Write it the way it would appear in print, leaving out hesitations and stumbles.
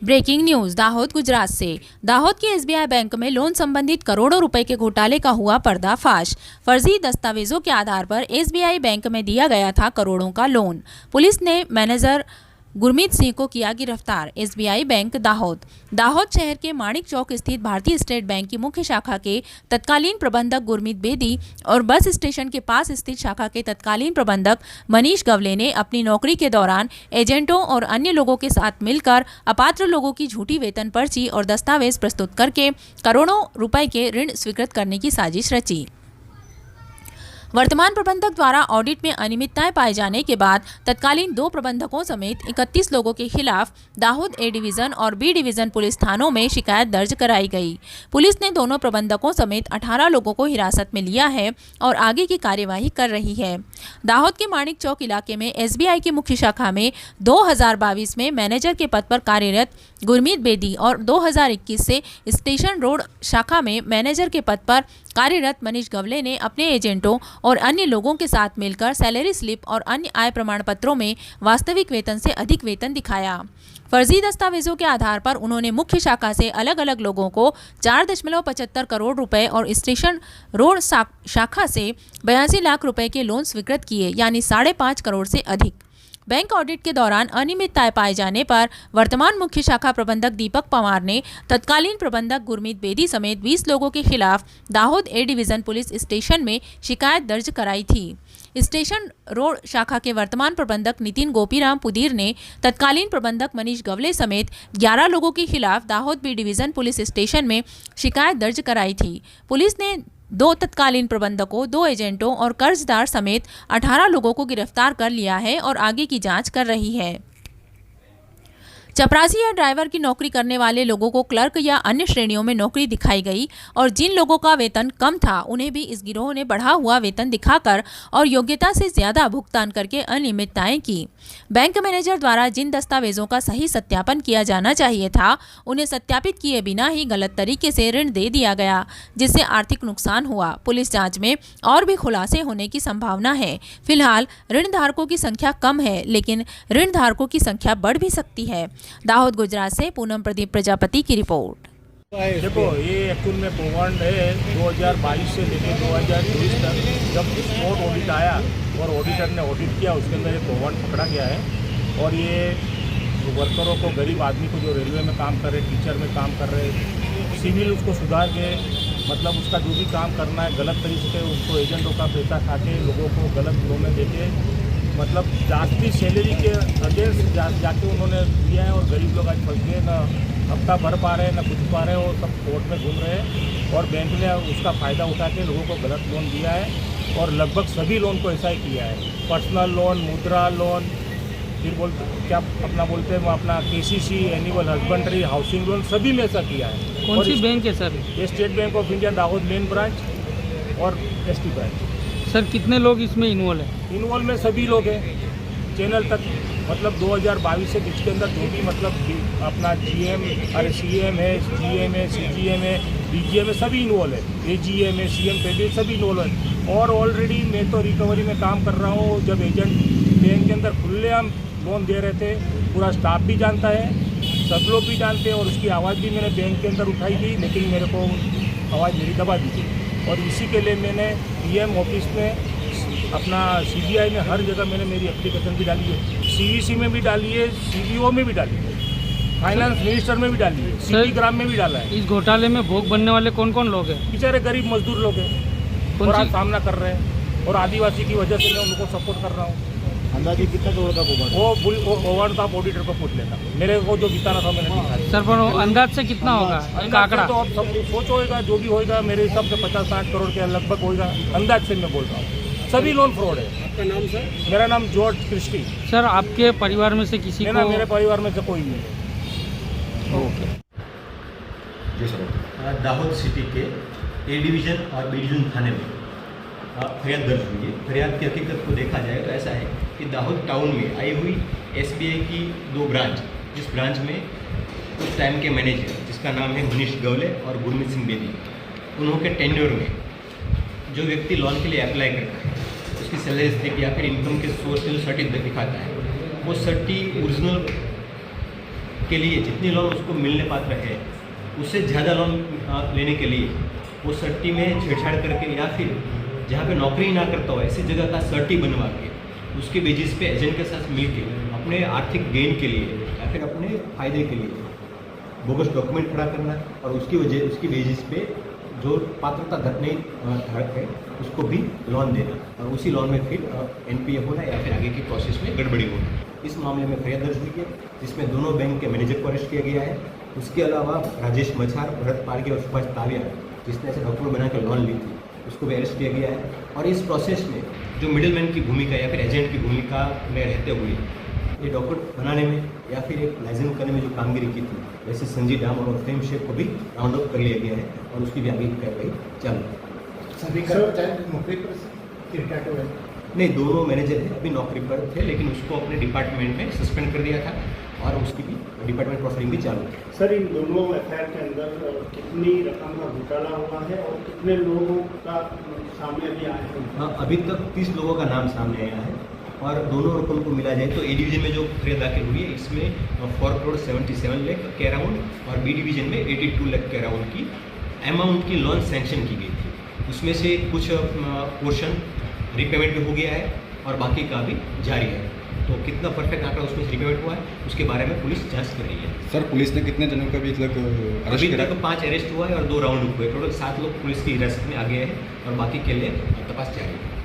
Breaking news Dahod Gujarat से। दाहोद के SBI bank में लोन संबंधित करोड़ों रुपए के घोटाले का हुआ पर्दाफाश। फर्जी दस्तावेजों के आधार पर एसबीआई बैंक में दिया गया था करोड़ों का लोन। पुलिस ने मैनेजर गुरमीत सिंह को किया गिरफ्तार। एसबीआई बैंक दाहोद शहर के माणिक चौक स्थित भारतीय स्टेट बैंक की मुख्य शाखा के तत्कालीन प्रबंधक गुरमीत बेदी और बस स्टेशन के पास स्थित शाखा के तत्कालीन प्रबंधक मनीष गवले ने अपनी नौकरी के दौरान एजेंटों और अन्य लोगों के साथ मिलकर अपात्र लोगों की झूठी वेतन पर्ची और दस्तावेज प्रस्तुत करके करोड़ों रुपए के ऋण स्वीकृत करने की साजिश रची। वर्तमान प्रबंधक द्वारा ऑडिट में अनियमितताएं पाए जाने के बाद तत्कालीन 2 प्रबंधकों समेत 31 लोगों के खिलाफ दाहोद ए डिवीजन और बी डिवीजन पुलिस थानों में शिकायत दर्ज कराई गई। पुलिस ने दोनों प्रबंधकों समेत 18 लोगों को हिरासत में लिया है और आगे की कार्यवाही कर रही है। दाहोद के माणिक चौक इलाके में एसबीआई की मुख्य शाखा में 2022 में मैनेजर के पद पर कार्यरत गुरमीत बेदी और 2021 से स्टेशन रोड शाखा में मैनेजर के पद पर कार्यरत मनीष गवले ने अपने एजेंटों और अन्य लोगों के साथ मिलकर सैलरी स्लिप और अन्य आय प्रमाण पत्रों में वास्तविक वेतन से अधिक वेतन दिखाया। फर्जी दस्तावेजों के आधार पर उन्होंने मुख्य शाखा से अलग अलग लोगों को 4.75 करोड़ रुपए और स्टेशन रोड शाखा से 82 लाख रुपए के लोन स्वीकृत किए, यानी 5.5 करोड़ से अधिक। बैंक ऑडिट के दौरान अनियमितताएं पाए जाने पर वर्तमान मुख्य शाखा प्रबंधक दीपक पवार ने तत्कालीन प्रबंधक गुरमीत बेदी समेत 20 लोगों के खिलाफ Dahod A division police station में शिकायत दर्ज कराई थी। स्टेशन रोड शाखा के वर्तमान प्रबंधक नितिन गोपीराम पुदीर ने तत्कालीन प्रबंधक मनीष गवले समेत 11 लोगों के खिलाफ Dahod B division police station में शिकायत दर्ज कराई थी। पुलिस ने 2 तत्कालीन प्रबंधकों, 2 एजेंटों और कर्जदार समेत 18 लोगों को गिरफ्तार कर लिया है और आगे की जांच कर रही है। चपरासी या ड्राइवर की नौकरी करने वाले लोगों को क्लर्क या अन्य श्रेणियों में नौकरी दिखाई गई और जिन लोगों का वेतन कम था उन्हें भी इस गिरोह ने बढ़ा हुआ वेतन दिखाकर और योग्यता से ज्यादा भुगतान करके अनियमितताएं की। बैंक मैनेजर द्वारा जिन दस्तावेजों का सही सत्यापन किया जाना चाहिए था उन्हें सत्यापित किए बिना ही गलत तरीके से ऋण दे दिया गया, जिससे आर्थिक नुकसान हुआ। पुलिस जांच में और भी खुलासे होने की संभावना है। फिलहाल ऋण धारकों की संख्या कम है, लेकिन ऋण धारकों की संख्या बढ़ भी सकती है। दाहोद गुजरात से पूनम प्रदीप प्रजापति की रिपोर्ट। देखो, ये एक्चुअल में प्रॉब्लम है 2022 से लेकर 2024 तक जब स्पॉट ऑडिट आया और ऑडिटर ने ऑडिट किया, उसके अंदर ये प्रॉब्लम पकड़ा गया है। और ये वर्करों को, गरीब आदमी को जो रेलवे में काम कर रहे, टीचर में काम कर रहे, सिविल उसको सुधार के मतलब उसका जो भी काम करना है गलत तरीके से उसको एजेंटों का पैसा खा के लोगों को गलत लोन देके मतलब जास्ती सैलरी के अगेंस्ट जाके उन्होंने दिया है और गरीब लोग आज फंस गए, ना हफ्ता भर पा रहे हैं, ना कुछ पा रहे हैं, वो सब कोर्ट में घूम रहे हैं। और बैंक ने उसका फ़ायदा उठा के लोगों को गलत लोन दिया है और लगभग सभी लोन को ऐसा ही किया है। पर्सनल लोन, मुद्रा लोन, फिर क्या अपना बोलते हैं वो अपना KCC, annual husbandry, housing loan, सभी में ऐसा किया है। कौन सी बैंक है सर? ये state bank of India Dahod main branch और एसटी ब्रांच। सर कितने लोग इसमें इन्वॉल्व हैं? इन्वॉल्व में सभी लोग हैं, चैनल तक मतलब 2022 से जिसके अंदर जो भी मतलब अपना जीएम, अरे सीएम है, जीएम है, सीजीएम है, डीजीएम है, सभी इन्वॉल्व है, एजीएम है, सीएम पे सभी इन्वॉल्व है। और ऑलरेडी मैं तो रिकवरी में काम कर रहा हूँ। जब एजेंट बैंक के अंदर खुलेआम लोन दे रहे थे, पूरा स्टाफ भी जानता है, सब लोग भी जानते हैं और उसकी आवाज़ भी मैंने बैंक के अंदर उठाई थी, लेकिन मेरे को आवाज़ मेरी दबा दी थी। और इसी के लिए मैंने पीएम ऑफिस में, अपना सीबीआई में, हर जगह मैंने मेरी एप्लीकेशन भी डाली है। सीवीसी में भी डाली है, सीबीओ में भी डाली है, फाइनेंस मिनिस्टर में भी डाली है, सीपी ग्राम में भी डाला है। इस घोटाले में भोग बनने वाले कौन कौन लोग हैं? बेचारे गरीब मजदूर लोग हैं और आज सामना कर रहे हैं और आदिवासी की वजह से मैं उनको सपोर्ट कर रहा हूँ। अंदाजे कितना करोड़ का वो ओवर आप ऑडिटर को पूछ लेता, मेरे को जो बिताना था मैंने दिखाया। सर पर अंदाज से कितना होगा एक आंकड़ा? तो आप सब सोच होगा, जो भी होगा मेरे हिसाब से 50-60 करोड़ के लगभग होगा, अंदाज से मैं बोल रहा हूँ। सभी लोन फ्रॉड है। आपका नाम सर? मेरा नाम जॉर्ज क्रिस्टी। सर आपके परिवार में से किसी को? मेरे परिवार में से कोई नहीं। ओके जी सर। दाहोद सिटी के ए डिवीज़न और बी डिवीज़न थाने में फरियाद दर्ज हुई है। फरियाद की हकीकत को देखा जाए तो ऐसा है कि दाहोद टाउन में आई हुई एसबीआई की 2 ब्रांच, जिस ब्रांच में उस टाइम के मैनेजर जिसका नाम है मनीष गवले और गुरमीत सिंह बेदी, उन्हों के टेन्योर में जो व्यक्ति लोन के लिए अप्लाई करता है उसकी सैलरी स्लिप या फिर इनकम के सोर्स सर्टिफिकेट दिखाता है, वो सर्टी ओरिजिनल के लिए जितनी लोन उसको मिलने पात्र है उससे ज़्यादा लोन लेने के लिए वो सर्टी में छेड़छाड़ करके या फिर जहाँ पे नौकरी ना करता हो ऐसी जगह का सर्टी बनवा के उसके बेसिस पे एजेंट के साथ मिल के अपने आर्थिक गेन के लिए या फिर अपने फायदे के लिए बोगस डॉक्यूमेंट खड़ा करना और उसकी बेसिस पे जो पात्रता घटने धारक है उसको भी लोन देना और उसी लोन में फिर NPA होना या फिर आगे की प्रोसेस में गड़बड़ी होना। इस मामले में फरियाद दर्ज हुई है जिसमें दोनों बैंक के मैनेजर को अरेस्ट किया गया है। उसके अलावा राजेश मछार, भरत पारगे और सुभाष ताविया जिसने ऐसे डॉक्यूमेंट बना कर लोन ली थी उसको भी अरेस्ट किया गया है। और इस प्रोसेस में जो मिडिलमैन की भूमिका या फिर एजेंट की भूमिका में रहते हुए ये डॉक्यूमेंट बनाने में या फिर एक लाइसेंस करने में जो कामगिरी की थी वैसे संजय डाम और फेम शेख को भी राउंड अप कर लिया गया है और उसकी भी आगे की कार्रवाई चालू है। सभी कर्मचारी नौकरी पर रिटायर्ड हुए? नहीं, दोनों मैनेजर थे अभी नौकरी पर थे लेकिन उसको अपने डिपार्टमेंट में सस्पेंड कर दिया था और उसकी भी डिपार्टमेंट प्रोसेसिंग भी चालू है। सर, इन दोनों एफआईआर के अंदर कितनी रकम का घोटाला हुआ है और कितने लोगों का सामने अभी आए हैं? हाँ, अभी तक 30 लोगों का नाम सामने आया है और दोनों रकम को मिला जाए तो ए डिवीजन में जो फरियाद दाखिल हुई है इसमें 4 करोड़ 77 लाख के अराउंड और बी डिवीजन में 82 लाख के अराउंड की अमाउंट की लोन सैंक्शन की गई थी। उसमें से कुछ पोर्शन रिपेमेंट भी हो गया है और बाकी का भी जारी है। तो कितना परफेक्ट आंकड़ा उसमें से रिपेमेंट हुआ है उसके बारे में पुलिस जांच कर रही है। सर, पुलिस ने कितने जनों का भी अरेस्ट अभी करा? तक 5 अरेस्ट हुआ है और 2 राउंड हुए, टोटल 7 लोग पुलिस की हिरासत में आ गए हैं और बाकी के लिए तपास जारी है।